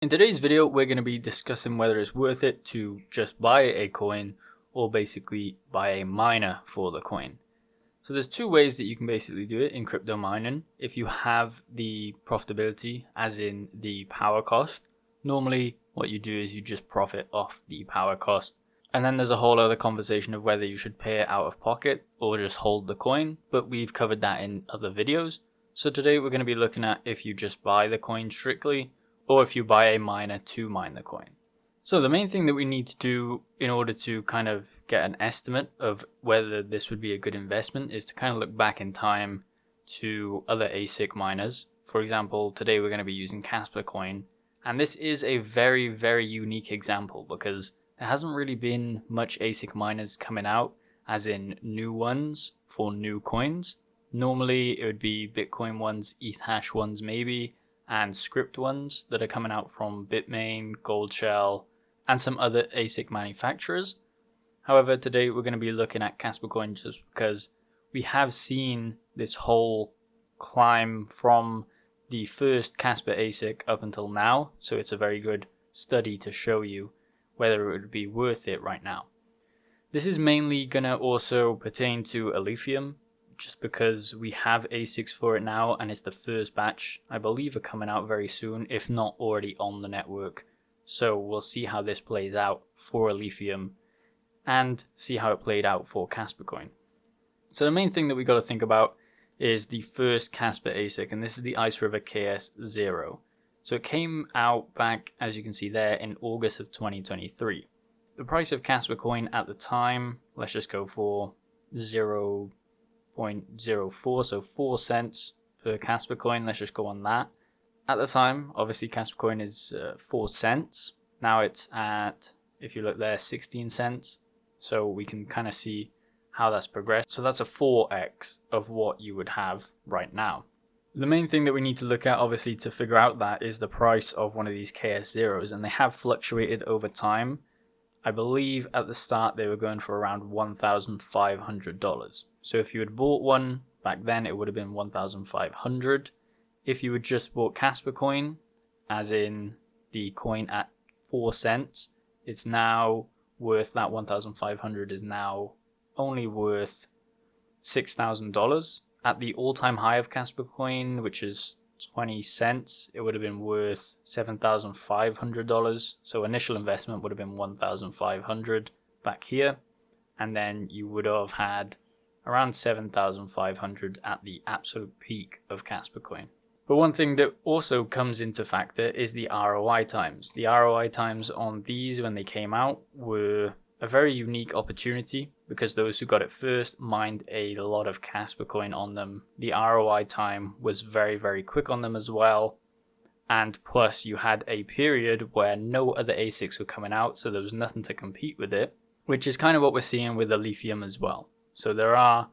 In today's video, we're going to be discussing whether it's worth it to just buy a coin or basically buy a miner for the coin. So there's two ways that you can basically do it in crypto mining. If you have the profitability, as in the power cost, normally what you do is you just profit off the power cost. And then there's a whole other conversation of whether you should pay it out of pocket or just hold the coin, but we've covered that in other videos. So today we're going to be looking at if you just buy the coin strictly, or if you buy a miner to mine the coin. So the main thing that we need to do in order to kind of get an estimate of whether this would be a good investment is to kind of look back in time to other ASIC miners. For example, today we're going to be using Kaspa coin, and this is a very, very unique example because there hasn't really been much ASIC miners coming out, as in new ones for new coins. Normally it would be Bitcoin ones, ETH hash ones maybe, and script ones that are coming out from Bitmain, Goldshell, and some other ASIC manufacturers. However, today we're going to be looking at Kaspa coin just because we have seen this whole climb from the first Kaspa ASIC up until now, so it's a very good study to show you whether it would be worth it right now. This is mainly going to also pertain to alephium, just because we have ASICs for it now and it's the first batch, I believe, are coming out very soon, if not already on the network. So we'll see how this plays out for alephium and see how it played out for Kaspa coin. So the main thing that we got to think about is the first Kaspa ASIC, and this is the Ice River KS0. So it came out back, as you can see there, in August of 2023. The price of Kaspa coin at the time, let's just go for 0.04, so 4 cents per Kaspa coin. Let's just go on that. At the time, obviously Kaspa coin is 4 cents. Now it's at, if you look there, 16 cents. So we can kind of see how that's progressed. So that's a 4x of what you would have right now. The main thing that we need to look at, obviously, to figure out that is the price of one of these KS0s, and they have fluctuated over time. I believe at the start they were going for around $1,500. So if you had bought one back then, it would have been $1,500. If you had just bought Kaspa coin, as in the coin at 4 cents, it's now worth, that $1,500 is now only worth $6,000. At the all-time high of Kaspa coin, which is 20 cents, it would have been worth $7,500. So initial investment would have been $1,500 back here, and then you would have had around $7,500 at the absolute peak of Kaspa coin. But one thing that also comes into factor is the ROI times. The ROI times on these when they came out were a very unique opportunity because those who got it first mined a lot of Kaspa coin on them. The ROI time was very, very quick on them as well. And plus you had a period where no other ASICs were coming out, so there was nothing to compete with it, which is kind of what we're seeing with alephium as well. So there are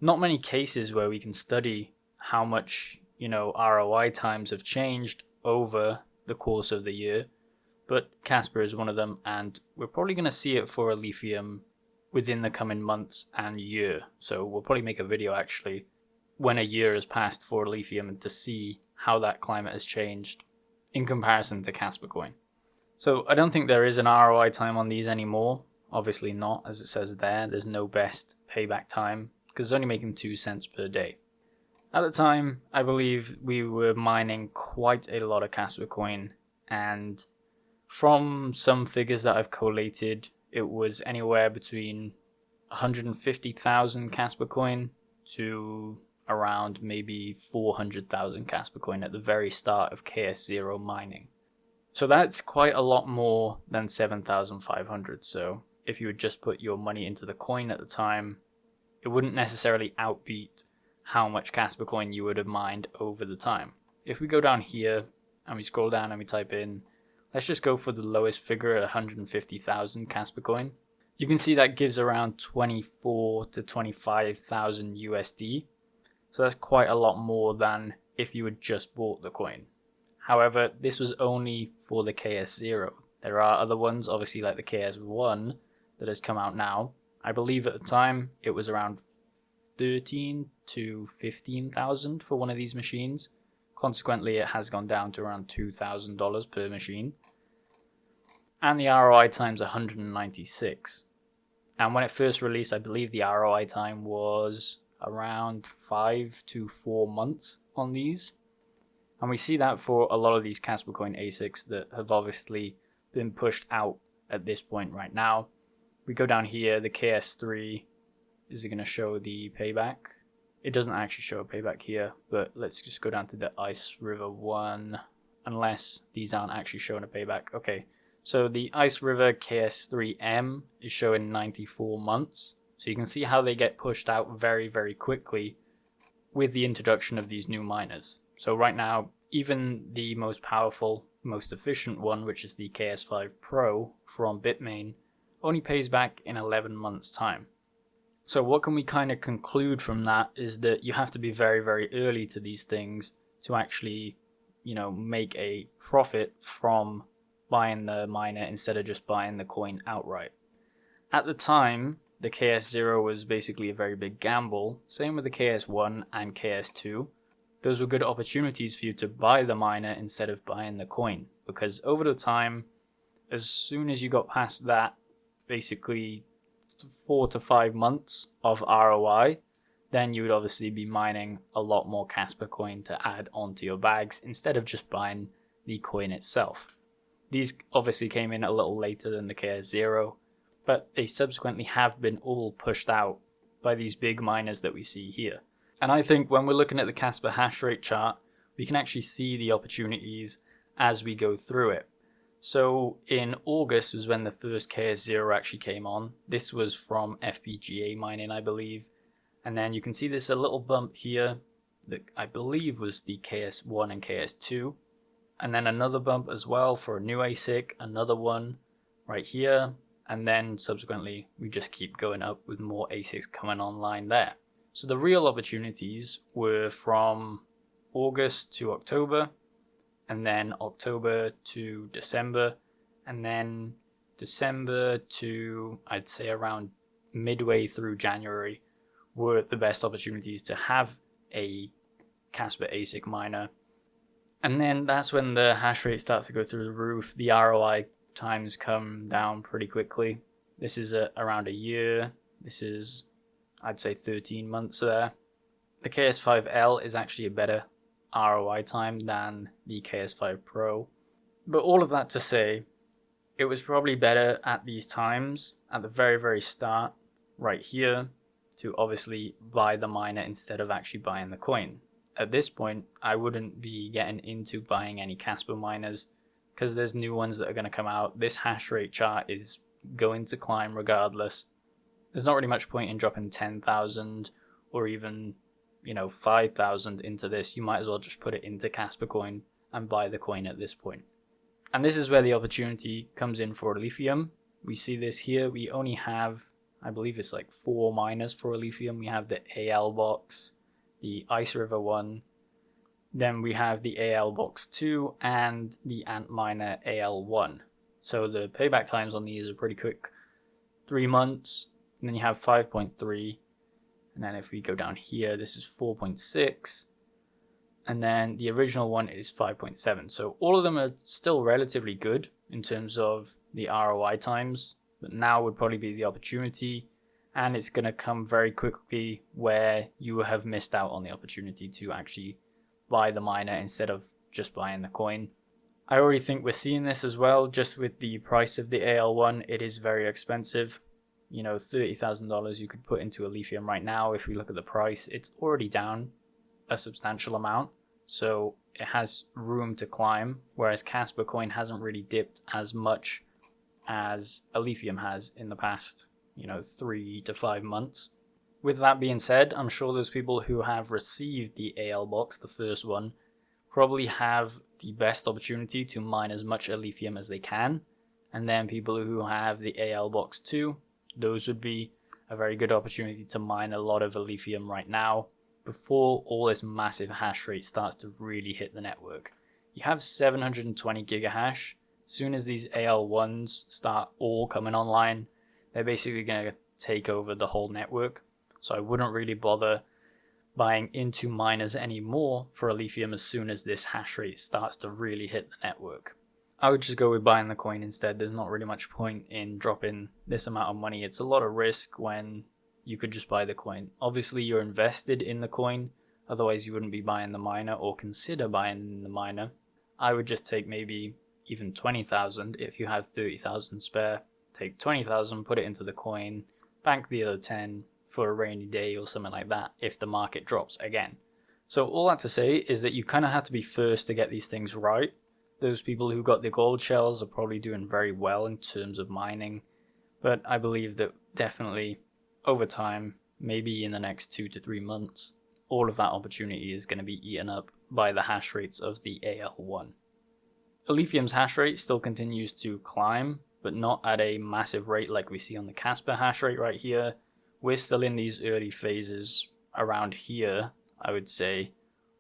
not many cases where we can study how much, ROI times have changed over the course of the year. But Kaspa is one of them, and we're probably going to see it for alephium within the coming months and year. So we'll probably make a video actually when a year has passed for alephium and to see how that climate has changed in comparison to Kaspa coin. So I don't think there is an ROI time on these anymore. Obviously not, as it says there. There's no best payback time because it's only making 2 cents per day. At the time, I believe we were mining quite a lot of Kaspa coin, and from some figures that I've collated, it was anywhere between 150,000 Kaspa coin to around maybe 400,000 Kaspa coin at the very start of KS0 mining. So that's quite a lot more than 7,500. So if you would just put your money into the coin at the time, it wouldn't necessarily outbeat how much Kaspa coin you would have mined over the time. If we go down here and we scroll down and we type in, let's just go for the lowest figure at 150,000 Kaspa coin. You can see that gives around 24 to 25,000 USD. So that's quite a lot more than if you had just bought the coin. However, this was only for the KS0. There are other ones, obviously like the KS1 that has come out now. I believe at the time it was around 13 to 15,000 for one of these machines. Consequently, it has gone down to around $2,000 per machine. And the ROI time's 196. And when it first released, I believe the ROI time was around 5 to 4 months on these. And we see that for a lot of these Kaspa coin ASICs that have obviously been pushed out at this point right now. We go down here, the KS3, is it going to show the payback? It doesn't actually show a payback here, but let's just go down to the Ice River one, unless these aren't actually showing a payback. Okay, so the Ice River KS3M is showing 94 months. So you can see how they get pushed out very, very quickly with the introduction of these new miners. So right now, even the most powerful, most efficient one, which is the KS5 Pro from Bitmain, only pays back in 11 months' time. So what can we kind of conclude from that is that you have to be very, very early to these things to actually, make a profit from buying the miner instead of just buying the coin outright. At the time, the KS0 was basically a very big gamble. Same with the KS1 and KS2. Those were good opportunities for you to buy the miner instead of buying the coin. Because over the time, as soon as you got past that, basically 4 to 5 months of ROI, then you would obviously be mining a lot more Kaspa coin to add onto your bags instead of just buying the coin itself. These obviously came in a little later than the KS0, but they subsequently have been all pushed out by these big miners that we see here. And I think when we're looking at the Kaspa hash rate chart, we can actually see the opportunities as we go through it. So in August was when the first KS0 actually came on. This was from FPGA mining, I believe. And then you can see there's a little bump here that I believe was the KS1 and KS2. And then another bump as well for a new ASIC, another one right here. And then subsequently we just keep going up with more ASICs coming online there. So the real opportunities were from August to October, and then October to December, and then December to, I'd say, around midway through January were the best opportunities to have a Kaspa ASIC miner. And then that's when the hash rate starts to go through the roof. The ROI times come down pretty quickly. This is around a year. This is, I'd say, 13 months there. The KS5L is actually a better ROI time than the KS5 Pro. But all of that to say, it was probably better at these times, at the very, very start, right here, to obviously buy the miner instead of actually buying the coin. At this point, I wouldn't be getting into buying any Kaspa miners because there's new ones that are going to come out. This hash rate chart is going to climb regardless. There's not really much point in dropping 10,000 or even 5,000 into this. You might as well just put it into Kaspa coin and buy the coin at this point. And this is where the opportunity comes in for Alephium. We see this here. We only have, I believe it's like 4 miners for Alephium. We have the AL box, the Ice River one, then we have the AL box 2 and the Antminer AL1. So the payback times on these are pretty quick, 3 months, and then you have 5.3. And then if we go down here, this is 4.6. And then the original one is 5.7. So all of them are still relatively good in terms of the ROI times. But now would probably be the opportunity. And it's going to come very quickly where you have missed out on the opportunity to actually buy the miner instead of just buying the coin. I already think we're seeing this as well. Just with the price of the AL1, it is very expensive. $30,000 you could put into Alephium right now. If we look at the price, it's already down a substantial amount, so it has room to climb, whereas Kaspa coin hasn't really dipped as much as Alephium has in the past 3 to 5 months. With that being said, I'm sure those people who have received the AL box, the first one, probably have the best opportunity to mine as much Alephium as they can, and then people who have the AL box 2, those would be a very good opportunity to mine a lot of Alephium right now before all this massive hash rate starts to really hit the network. You have 720 gigahash. As soon as these AL1s start all coming online, they're basically going to take over the whole network. So I wouldn't really bother buying into miners anymore for alephium as soon as this hash rate starts to really hit the network. I would just go with buying the coin instead. There's not really much point in dropping this amount of money. It's a lot of risk when you could just buy the coin. Obviously you're invested in the coin, otherwise you wouldn't be buying the miner or consider buying the miner. I would just take maybe even 20,000 if you have 30,000 spare. Take 20,000, put it into the coin, bank the other 10 for a rainy day or something like that if the market drops again. So all that to say is that you kind of have to be first to get these things right. Those people who got the gold shells are probably doing very well in terms of mining, but I believe that definitely over time, maybe in the next 2 to 3 months, all of that opportunity is going to be eaten up by the hash rates of the AL1. Alephium's hash rate still continues to climb, but not at a massive rate like we see on the Kaspa hash rate right here. We're still in these early phases around here, I would say,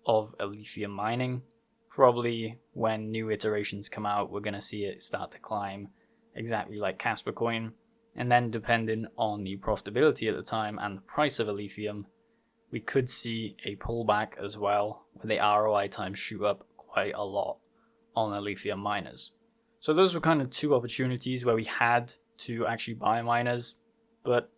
of alephium mining. Probably when new iterations come out, we're going to see it start to climb exactly like Kaspa coin. And then depending on the profitability at the time and the price of alephium, we could see a pullback as well, where the ROI times shoot up quite a lot on alephium miners. So those were kind of two opportunities where we had to actually buy miners, but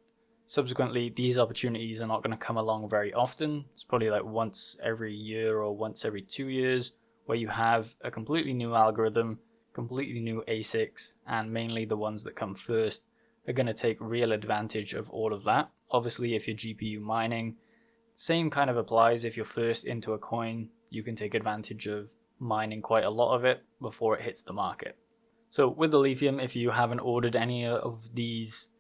subsequently these opportunities are not going to come along very often. It's probably like once every year or once every 2 years where you have a completely new algorithm, completely new ASICs, and mainly the ones that come first are going to take real advantage of all of that. Obviously, if you're GPU mining, same kind of applies. If you're first into a coin, you can take advantage of mining quite a lot of it before it hits the market. So with alephium, if you haven't ordered any of these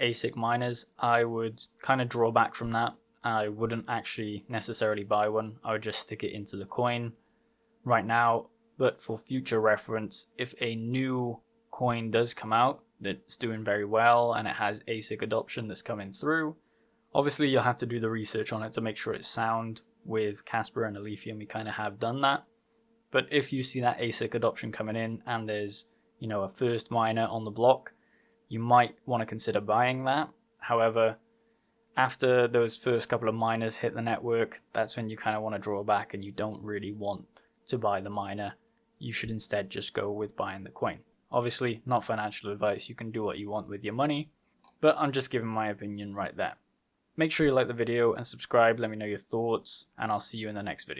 ASIC miners, I would kind of draw back from that. I wouldn't actually necessarily buy one. I would just stick it into the coin right now. But for future reference, if a new coin does come out that's doing very well and it has ASIC adoption that's coming through, obviously you'll have to do the research on it to make sure it's sound. With Kaspa and alephium, we kind of have done that. But if you see that ASIC adoption coming in and there's, a first miner on the block, you might want to consider buying that. However, after those first couple of miners hit the network, that's when you kind of want to draw back and you don't really want to buy the miner. You should instead just go with buying the coin. Obviously, not financial advice. You can do what you want with your money, but I'm just giving my opinion right there. Make sure you like the video and subscribe. Let me know your thoughts, and I'll see you in the next video.